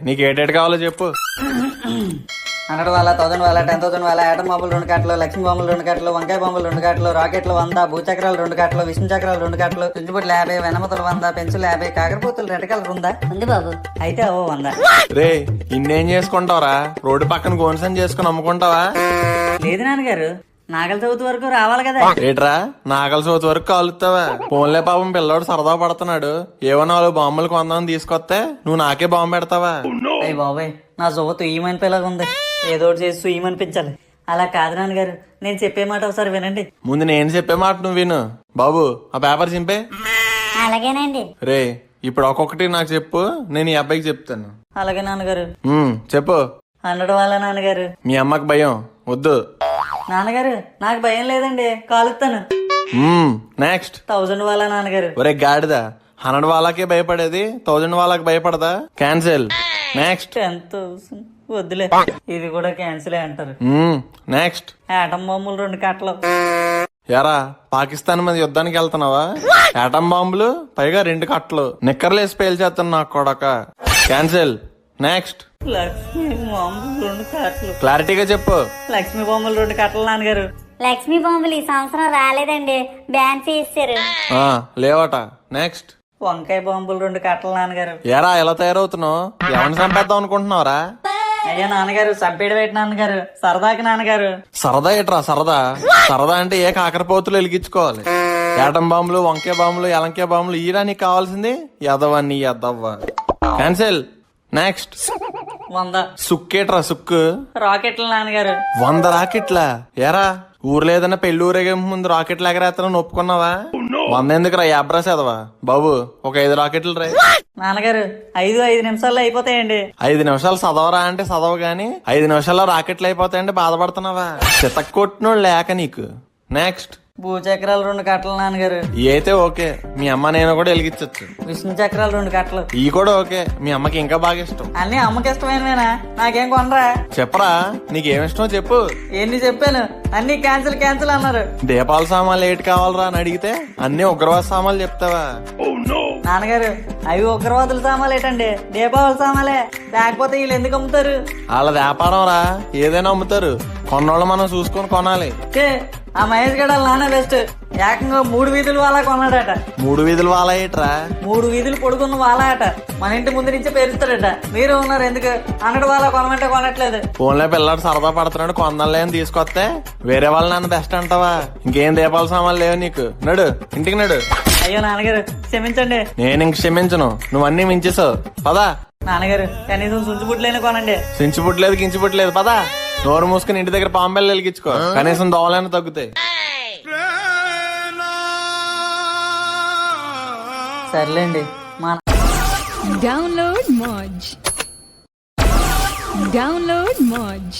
నీకు ఏటేటి కావాలో చెప్పు. 100 వాళ్ళ 1000 వాళ్ళ 10,000 వాళ్ళ ఆటం బాంబులు 2 కట్టలు, లక్ష్మీ బాంబులు 2 కట్టలు, వంకాయ బాంబులు 2 కట్టలు, రాకెట్లు 100, భూచక్రాలు 2 కట్టలు, విష్ణు చక్రాలు 2 కట్టలు, చుంచుబుట్లు 50, వెనమతలు 100, పెన్సులు 50, కాకరపోతులు 2 కలర్ ఉందా? ఉంది బాబు. అయితే ఓ 100. రే ఇన్నేం చేసుకుంటావురా? రోడ్డు పక్కన గోన్సన్ చేసుకుని అమ్ముకుంటావా? లేదు నాన్నగారు, నాగల చవితి వరకు రావాలి కదా. ఏట్రా నాగల సోతి వరకు కాలుతావా? ఫోన్లే పాపం పిల్లోడు సరదా పడుతున్నాడు. ఏవో 4 బాంబులు కొందామని తీసుకొస్తే నువ్వు నాకే బాంబు పెడతావా? అయ్యి బాబాయ్, నా జోత ఈమనిపోయేలాగా ఉంది. ఏదో ఒకటి చేసి ఈమనిపించాలి. అలా కాదు నాన్నగారు, నేను చెప్పే మాట ఒకసారి వినండి. ముందు నేను చెప్పే మాట నువ్వు విను. బాబు ఆ పేపర్ చింపే. అలాగేనండి. రే ఇప్పుడు ఒక్కొక్కటి నాకు చెప్పు, నేను ఈ అబ్బాయికి చెప్తాను. అలాగే నాన్నగారు. చెప్పు. 100 వాళ్ళ నాన్నగారు. మీ అమ్మకి భయం వద్దు. నాన్నగారు నాకు భయం లేదండి, కాలుస్తాను. నెక్స్ట్. 1000 వాళ్ళ నాన్నగారు. ఒరే గాడిదా, 100 వాళ్ళకే భయపడేది 1000 వాళ్ళకి భయపడదా? క్యాన్సిల్. నెక్స్ట్. 10,000 వద్దులే, ఇది కూడా క్యాన్సిల్ అంటారు. నెక్స్ట్. ఆటం బాంబులు 2 కట్టలు. ఎరా పాకిస్తాన్ మీద యుద్ధానికి వెళ్తున్నావా? ఆటం బాంబులు పైగా 2 కట్టలు, నిక్కర్లు వేసి పేల్చేస్తాను నాకు కొడక. క్యాన్సిల్. నెక్స్ట్. లక్ష్మీ బాంబులు 2 కట్టలు. క్లారిటీగా చెప్పు. లక్ష్మీ బాంబులు 2 కట్టలు నాన్నగారు. లక్ష్మీ బాంబులు ఈ సంవత్సరం రాలేదండి, బ్యాన్ చేశారు. లేవట. నెక్స్ట్. వంకాయ బాంబులు 2 కట్టలు నాన్నగారు. ఎరా ఎలా తయారవుతున్నావు? ఎవరిని చంపేద్దాం అనుకుంటున్నావురా? అయ్యా నాన్నగారు, చంపేడు పెట్టి నాన్నగారు, సరదాకి నాన్నగారు. సరదా ఏట్రా సరదా? సరదా అంటే ఏ కాకరపోతులు వెలిగించుకోవాలి. ఏటం బాంబులు, వంకాయ బాంబులు, ఎలంకాయ బాంబులు ఈరా నీకు కావాల్సింది? ఎదవన్నీ ఎదవ్వ. క్యాన్సిల్. నెక్స్ట్. 100 సుక్కేట్రా సుక్కు. రాకెట్లు నాన్నగారు. 100 రాకెట్లా? ఎరా ఊర్లో ఏదైనా పెళ్లి ఊరేగే ముందు రాకెట్లు ఎగరేస్తానని ఒప్పుకున్నావా? 100 ఎందుకురా యాబ్రా చదవా? బాబు ఒక 5 రాకెట్లు రా. నాన్నగారు 5 నిమిషాల్లో అయిపోతాయండి. 5 నిమిషాలు చదవరా అంటే చదవ గాని 5 నిమిషాల్లో రాకెట్లు అయిపోతాయంటే బాధపడుతున్నావా? చితక్కొట్టినోడు లేక నీకు. నెక్స్ట్. భూచక్రాలు 2 కట్టలు నాన్నగారు. అయితే ఓకే, మీ అమ్మ నేను కూడా వెలిగించచ్చు. విష్ణు చక్రాలు 2 కట్టలు. ఈ కూడా ఓకే, మీ అమ్మకి ఇంకా బాగా ఇష్టం. అన్ని అమ్మకి ఇష్టమైనవేనా? నాకేం కొనరా? చెప్పరా నీకేమిష్టమో చెప్పు. ఏంటి చెప్పాను, అన్ని క్యాన్సిల్ క్యాన్సిల్ అన్నారు. దీపాల సామాన్లు ఏటి కావాలరా అని అడిగితే అన్ని ఉగ్రవాద సామాన్లు చెప్తావా? నాన్నగారు అవి ఉగ్రవాదుల సామాన్లు ఏంటండి, దీపావళి సామాలే. లేకపోతే వీళ్ళు ఎందుకు అమ్ముతారు? వాళ్ళ వ్యాపారం రా, ఏదైనా అమ్ముతారు. కొన్నోళ్ళు మనం చూసుకొని కొనాలి. ఆ మహేష్ గడ నాన్న బెస్ట్. ఏకంగా 3 వీధులు వాళ్ళ కొన్నాడట. 3 వీధులు వాళ్ళ ఏట్రా? 3 వీధులు పొడుగున్న వాళ్ళ అట. మన ఇంటి ముందు నుంచే పేరుస్తాడట. మీరు ఉన్నారు ఎందుకు 100 వాళ్ళ కొనమంటే కొనట్లేదు. ఫోన్లో పిల్లాడు సరదా పడుతున్నాడు కొందలే అని తీసుకొస్తే వేరే వాళ్ళు నన్ను బెస్ట్ అంటావా? ఇంకేం దీపాల సామాన్లు లేవు నీకు. నడు ఇంటికి నడు. అయ్యో నాన్నగారు క్షమించండి. నేను ఇంక క్షమించను, నువ్వన్నీ మించేసావు. పదా. నాన్నగారు కనీసం సుంచుబుట్లైనా కొనండి. సించిపుట్లేదు గించిపుట్లేదు పదా. నోరు మూసుకుని ఇంటి దగ్గర పాంబెల్లు వెలిగించుకో, కనీసం దోవలైనా తగ్గుతాయి. సర్లేండి. Download Moj.